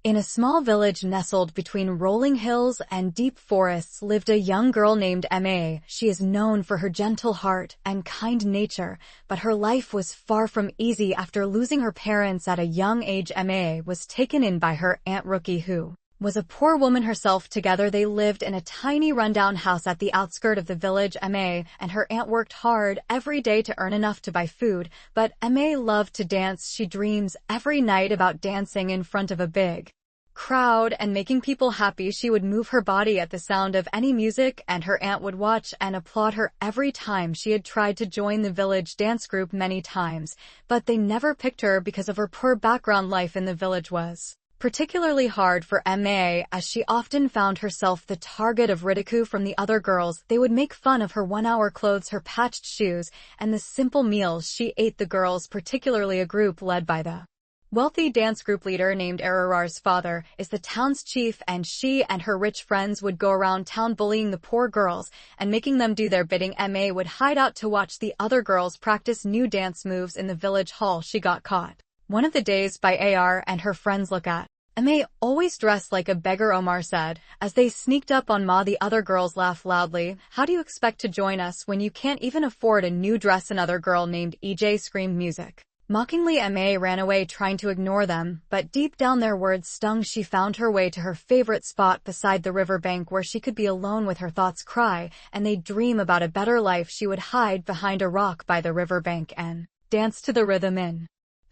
In a small village nestled between rolling hills and deep forests lived a young girl named Ma. She is known for her gentle heart and kind nature, but her life was far from easy after losing her parents at a young age. Ma was taken in by her Aunt Rookie, who was a poor woman herself. Together they lived in a tiny rundown house at the outskirt of the village. Ma and her aunt worked hard every day to earn enough to buy food, but Ma loved to dance. She dreams every night about dancing in front of a big crowd and making people happy. She would move her body at the sound of any music, and her aunt would watch and applaud her every time. She had tried to join the village dance group many times, but they never picked her because of her poor background. Life in the village was particularly hard for Ma, as she often found herself the target of ridicule from the other girls. They would make fun of her one-hour clothes, her patched shoes, and the simple meals she ate. The girls, particularly a group led by the wealthy dance group leader named Ararar's father, is the town's chief, and she and her rich friends would go around town bullying the poor girls and making them do their bidding. Ma would hide out to watch the other girls practice new dance moves in the village hall. She got caught one of the days by Ar and her friends. "Look at Ma, always dressed like a beggar," Omar said. As they sneaked up on Ma, the other girls laughed loudly. "How do you expect to join us when you can't even afford a new dress?" Another girl named EJ screamed music mockingly. Ma ran away, trying to ignore them, but deep down their words stung. She found her way to her favorite spot beside the river bank, where she could be alone with her thoughts, cry, and they'd dream about a better life. She would hide behind a rock by the river bank and dance to the rhythm in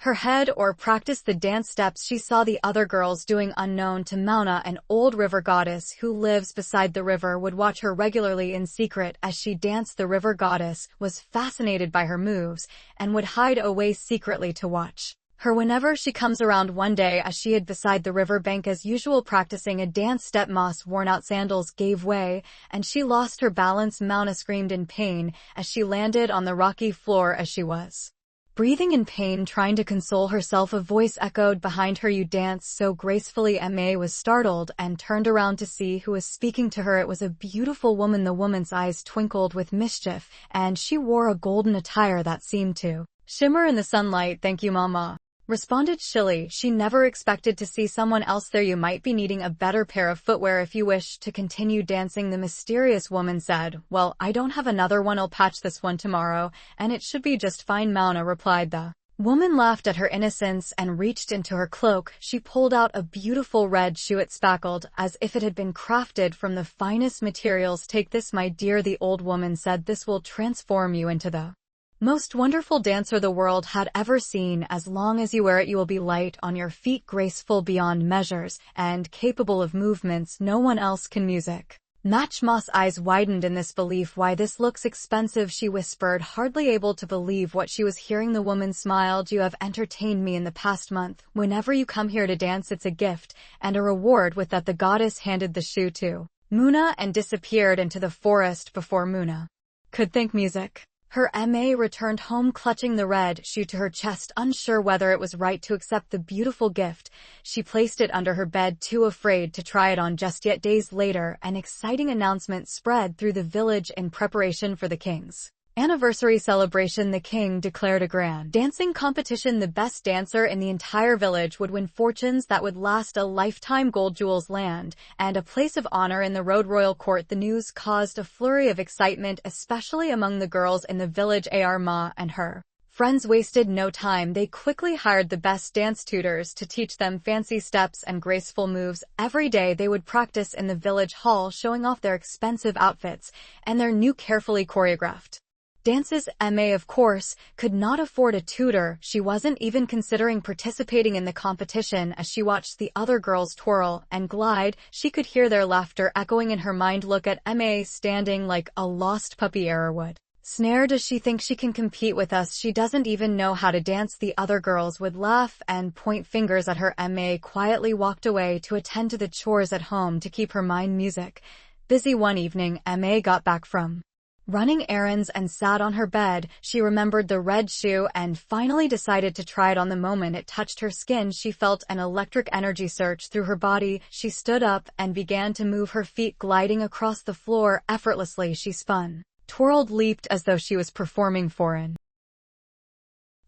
her head or practice the dance steps she saw the other girls doing. Unknown to Mauna, an old river goddess who lives beside the river, would watch her regularly in secret as she danced. The river goddess was fascinated by her moves and would hide away secretly to watch her whenever she comes around. One day, as she hid beside the river bank as usual practicing a dance step, Ma's worn-out sandals gave way and she lost her balance. Mauna screamed in pain as she landed on the rocky floor. As she was breathing in pain, trying to console herself, a voice echoed behind her, "You dance so gracefully." Ma was startled and turned around to see who was speaking to her. It was a beautiful woman. The woman's eyes twinkled with mischief, and she wore a golden attire that seemed to shimmer in the sunlight. "Thank you, Mama," responded shilly. She never expected to see someone else there. "You might be needing a better pair of footwear if you wish to continue dancing," the mysterious woman said. "Well, I don't have another one. I'll patch this one tomorrow, and it should be just fine," Mauna replied. The woman laughed at her innocence and reached into her cloak. She pulled out a beautiful red shoe. It sparkled as if it had been crafted from the finest materials. "Take this, my dear," the old woman said. "This will transform you into the most wonderful dancer the world had ever seen. As long as you wear it, you will be light on your feet, graceful beyond measures, and capable of movements no one else can." Music match. Ma's eyes widened in disbelief. "Why, this looks expensive," she whispered, hardly able to believe what she was hearing. The woman smiled. "You have entertained me in the past month. Whenever you come here to dance, it's a gift and a reward." With that, the goddess handed the shoe to Muna and disappeared into the forest before Muna could think. Music. Her Ma returned home clutching the red shoe to her chest, unsure whether it was right to accept the beautiful gift. She placed it under her bed, too afraid to try it on just yet. Days later, an exciting announcement spread through the village. In preparation for the king's anniversary celebration, the king declared a grand dancing competition. The best dancer in the entire village would win fortunes that would last a lifetime, gold, jewels, land, and a place of honor in the royal court. The news caused a flurry of excitement, especially among the girls in the village. Ma and her friends wasted no time. They quickly hired the best dance tutors to teach them fancy steps and graceful moves. Every day they would practice in the village hall, showing off their expensive outfits and their new carefully choreographed dances. Ma, of course, could not afford a tutor. She wasn't even considering participating in the competition. As she watched the other girls twirl and glide, she could hear their laughter echoing in her mind. "Look at Ma, standing like a lost puppy," Era would snare. "Does she think she can compete with us? She doesn't even know how to dance." The other girls would laugh and point fingers at her. Ma quietly walked away to attend to the chores at home to keep her mind music busy. One evening, Ma got back from running errands and sat on her bed. She remembered the red shoe and finally decided to try it on. The moment it touched her skin, she felt an electric energy surge through her body. She stood up and began to move her feet, gliding across the floor effortlessly. She spun, twirled, leaped as though she was performing for an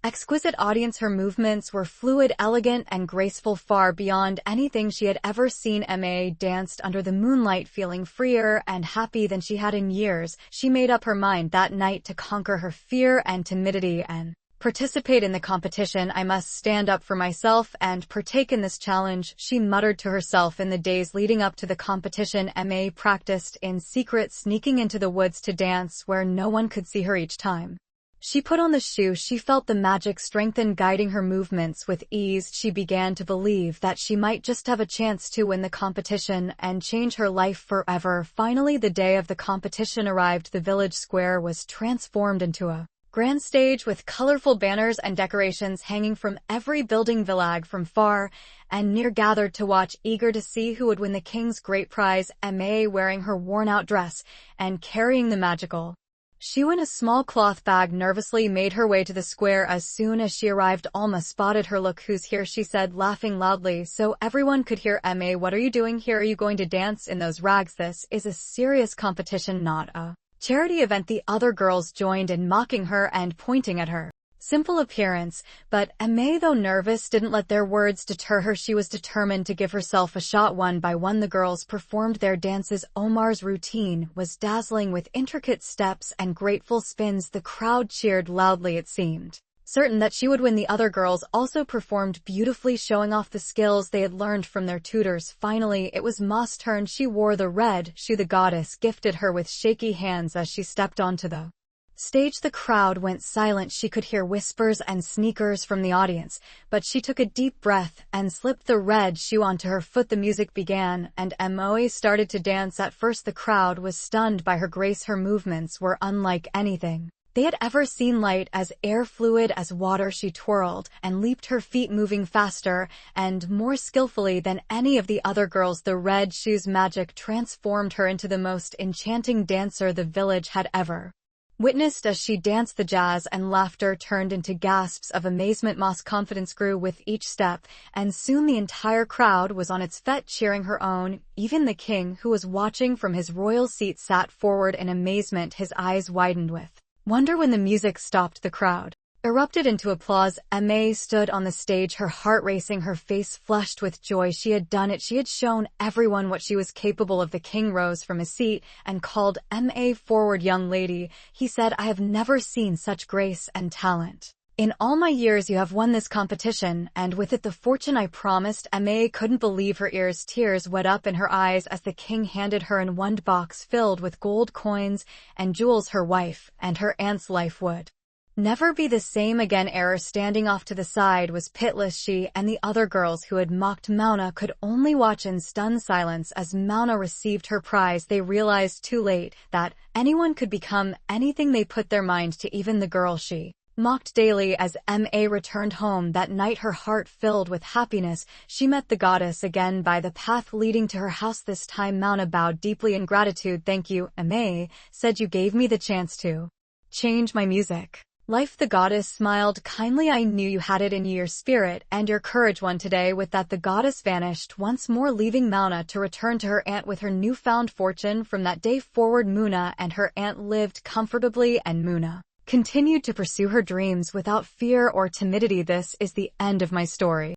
exquisite audience. Her movements were fluid, elegant, and graceful, far beyond anything she had ever seen. Ma danced under the moonlight, feeling freer and happy than she had in years. She made up her mind that night to conquer her fear and timidity and participate in the competition. I must stand up for myself and partake in this challenge, she muttered to herself. In the days leading up to the competition, Ma practiced in secret, sneaking into the woods to dance where no one could see her. Each time she put on the shoe, she felt the magic strengthen, guiding her movements with ease. She began to believe that she might just have a chance to win the competition and change her life forever. Finally, the day of the competition arrived. The village square was transformed into a grand stage with colorful banners and decorations hanging from every building. Village from far and near gathered to watch, eager to see who would win the king's great prize. Ma, wearing her worn-out dress and carrying the magical shoe in a small cloth bag, nervously made her way to the square. As soon as she arrived, Alma spotted her. "Look who's here," she said, laughing loudly so everyone could hear. "Ma, what are you doing here? Are you going to dance in those rags? This is a serious competition, not a charity event." The other girls joined in, mocking her and pointing at her simple appearance, but Ma, though nervous, didn't let their words deter her. She was determined to give herself a shot. One by one, the girls performed their dances. Omar's routine was dazzling, with intricate steps and graceful spins. The crowd cheered loudly. It seemed certain that she would win. The other girls also performed beautifully, showing off the skills they had learned from their tutors. Finally, it was Ma's turn. She wore the red shoe the goddess gifted her with shaky hands as she stepped onto the stage. The crowd went silent. She could hear whispers and sneakers from the audience, but she took a deep breath and slipped the red shoe onto her foot. The music began, and Ma started to dance. At first, the crowd was stunned by her grace. Her movements were unlike anything they had ever seen, light as air, fluid as water. She twirled and leaped, her feet moving faster and more skillfully than any of the other girls. The red shoe's magic transformed her into the most enchanting dancer the village had ever witnessed. As she danced, the jazz and laughter turned into gasps of amazement. Ma's confidence grew with each step, and soon the entire crowd was on its feet, cheering her on. Even the king, who was watching from his royal seat, sat forward in amazement, his eyes widened with wonder. When the music stopped, the crowd erupted into applause. Ma stood on the stage, her heart racing, her face flushed with joy. She had done it. She had shown everyone what she was capable of. The king rose from his seat and called Ma forward. "Young lady," he said, "I have never seen such grace and talent. In all my years you have won this competition, and with it the fortune I promised." Ma couldn't believe her ears. Tears welled up in her eyes as the king handed her an wand box filled with gold coins and jewels. Her wife and her aunt's life would never be the same again. Error, standing off to the side, was pitiless. She and the other girls who had mocked Mauna could only watch in stunned silence as Mauna received her prize. They realized too late that anyone could become anything they put their mind to, even the girl she mocked daily. As Ma returned home that night, her heart filled with happiness, she met the goddess again by the path leading to her house. This time Mauna bowed deeply in gratitude. "Thank you," Ma said, "you gave me the chance to change my music life." The goddess smiled kindly. "I knew you had it in you. Your spirit and your courage won today." With that, the goddess vanished once more, leaving Mauna to return to her aunt with her newfound fortune. From that day forward, Muna and her aunt lived comfortably, and Muna continued to pursue her dreams without fear or timidity. This is the end of my story.